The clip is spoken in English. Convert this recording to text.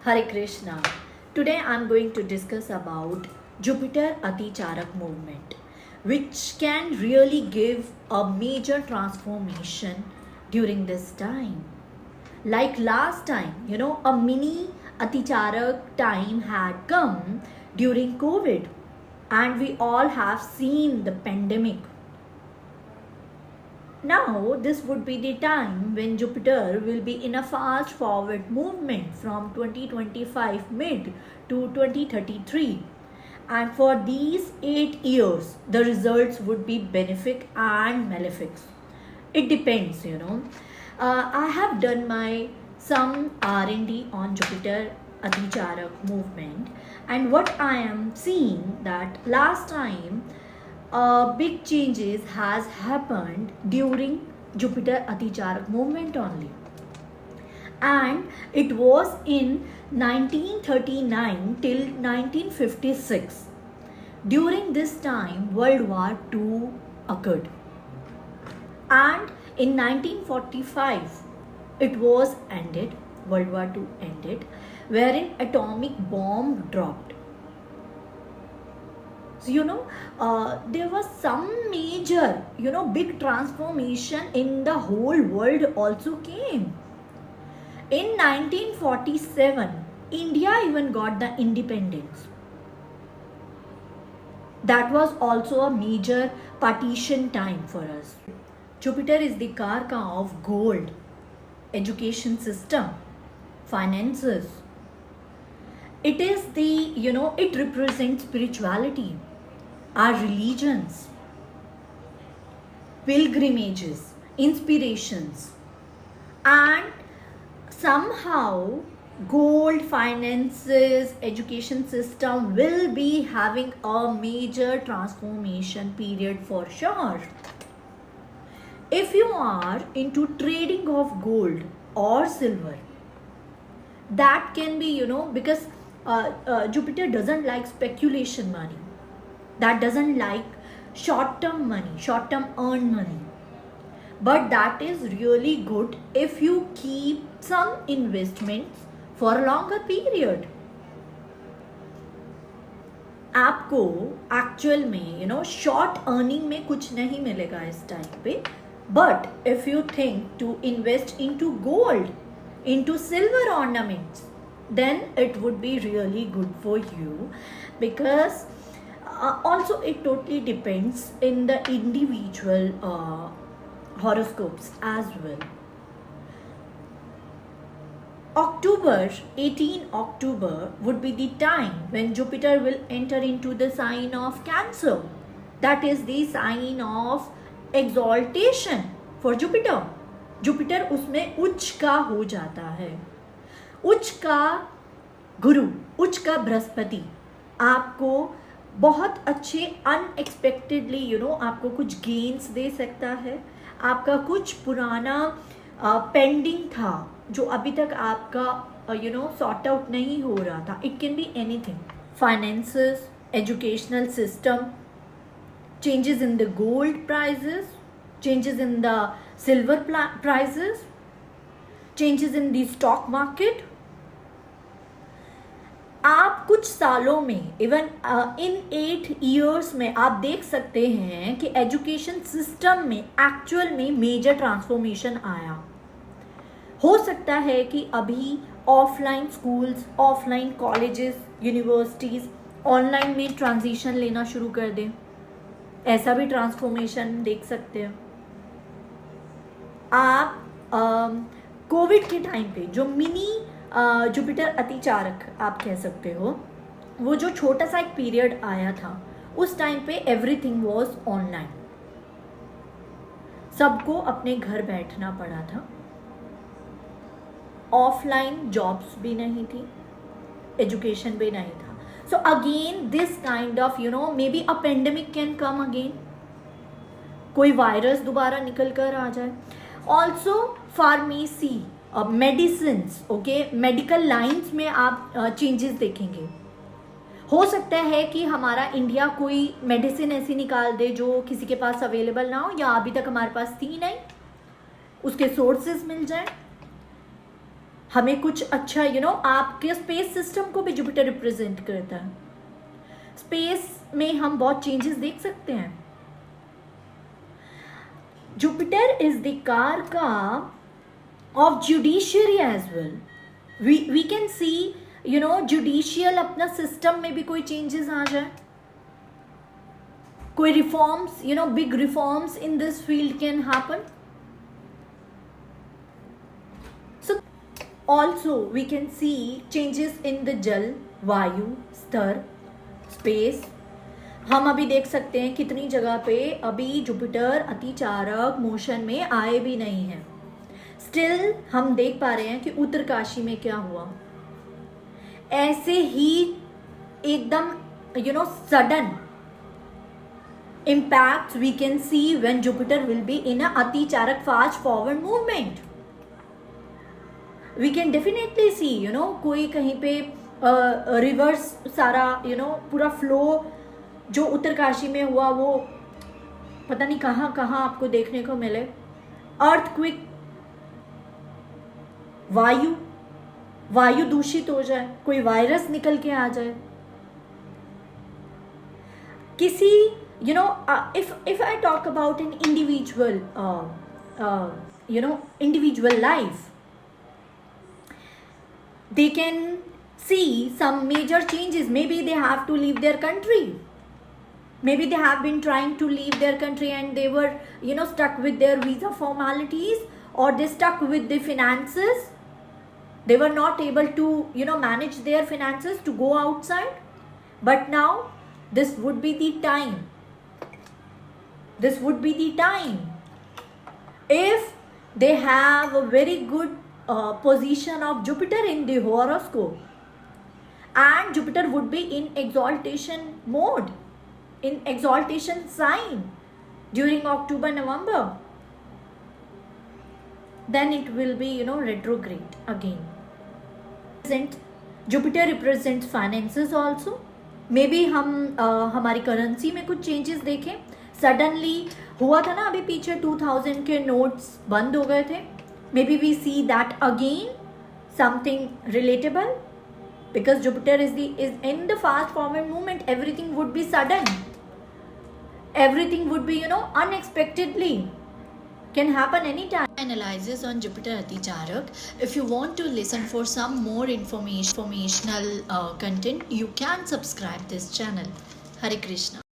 Hare Krishna. Today I am going to discuss about Jupiter Aticharak movement, which can really give a major transformation during this time. Like last time, a mini Aticharak time had come during COVID, and we all have seen the pandemic. Now, this would be the time when Jupiter will be in a fast forward movement from 2025 mid to 2033. And for these 8 years, the results would be benefic and malefic. It depends. I have done my some R&D on Jupiter Aticharak movement, and what I am seeing that last time big changes has happened during Jupiter Aticharak movement only, and it was in 1939 till 1956. During this time, World War II occurred, and in 1945 it was ended. World War II ended, wherein atomic bomb dropped. So there was some major big transformation in the whole world also came. In 1947 India even got the independence. That was also a major partition time for us. Jupiter is the karka of gold, education system, finances. It is it represents spirituality, our religions, pilgrimages, inspirations, and somehow gold, finances, education system will be having a major transformation period for sure. If you are into trading of gold or silver, that can be because Jupiter doesn't like speculation money, that doesn't like short term money, short term earned money. But that is really good if you keep some investments for a longer period. आपको actual में short earning में कुछ नहीं मिलेगा इस time पे, but if you think to invest into gold, into silver ornaments, then it would be really good for you, because also it totally depends in the individual horoscopes as well. October 18 October would be the time when Jupiter will enter into the sign of Cancer. That is the sign of exaltation for Jupiter. Jupiter उसमें उच्च का हो जाता है. उच्च का गुरु, उच्च का बृहस्पति आपको बहुत अच्छे अनएक्सपेक्टेडली आपको कुछ गेन्स दे सकता है. आपका कुछ पुराना पेंडिंग था जो अभी तक आपका सॉर्ट आउट नहीं हो रहा था. It can be anything. Finances, educational system, changes in the gold prices, changes in the silver prices, changes in the stock market. आप कुछ सालों में इवन इन 8 years में आप देख सकते हैं कि एजुकेशन सिस्टम में एक्चुअल में मेजर ट्रांसफॉर्मेशन आया. हो सकता है कि अभी offline schools, offline colleges, universities online में ट्रांजिशन लेना शुरू कर दें. ऐसा भी ट्रांसफॉर्मेशन देख सकते हैं आप. कोविड के टाइम पे जो मिनी जुपिटर अतिचारक आप कह सकते हो, वो जो छोटा सा एक पीरियड आया था, उस टाइम पे एवरीथिंग वाज ऑनलाइन. सबको अपने घर बैठना पड़ा था. ऑफलाइन जॉब्स भी नहीं थी, एजुकेशन भी नहीं था. So again this kind of maybe a pandemic can come again. कोई वायरस दोबारा निकल कर आ जाए. Also pharmacy, medicines, okay, medical lines में आप चेंजेस देखेंगे. हो सकता है कि हमारा इंडिया कोई मेडिसिन ऐसी निकाल दे जो किसी के पास अवेलेबल ना हो, या अभी तक हमारे पास थी नहीं, उसके सोर्सेज मिल जाए. हमें कुछ अच्छा आपके स्पेस सिस्टम को भी जुपिटर रिप्रेजेंट करता है। स्पेस में हम बहुत चेंजेस देख सकते हैं। Jupiter is the karaka of judiciary as well. We can see judicial अपना सिस्टम में भी कोई चेंजेस आ जाए, कोई reforms, big reforms in this field can happen. So also we can see changes in the जल, वायु, स्तर, स्पेस। हम अभी देख सकते हैं कितनी जगह पे अभी जुपिटर अतिचारक मोशन में आए भी नहीं है। स्टिल हम देख पा रहे हैं कि उत्तरकाशी में क्या हुआ। ऐसे ही एकदम sudden impacts we can see when Jupiter will be in a अतिचारक fast forward movement. We can definitely see कोई कहीं पे रिवर्स सारा पूरा फ्लो जो उत्तरकाशी में हुआ वो पता नहीं कहाँ कहाँ आपको देखने को मिले। अर्थक्विक, वायु दूषित हो जाए, कोई वायरस निकल के आ जाए, किसी if I talk about an individual individual life, they can see some major changes. Maybe they have to leave their country. Maybe they have been trying to leave their country and they were stuck with their visa formalities, or they stuck with the finances. They were not able to manage their finances to go outside. But now this would be the time. This would be the time if they have a very good position of Jupiter in the horoscope, and Jupiter would be in exaltation mode, in exaltation sign during October, November. Then it will be retrograde again. Jupiter represents finances also. Maybe हम हमारी currency में कुछ changes देखें। Suddenly हुआ था ना अभी पीछे 2000 के नोट्स बंद हो गए थे। Maybe we see that again something relatable, because Jupiter is in the fast forward movement. Everything would be sudden, everything would be unexpectedly, can happen anytime. Analysis on Jupiter Aticharak. If you want to listen for some more informational content, you can subscribe this channel. Hare Krishna.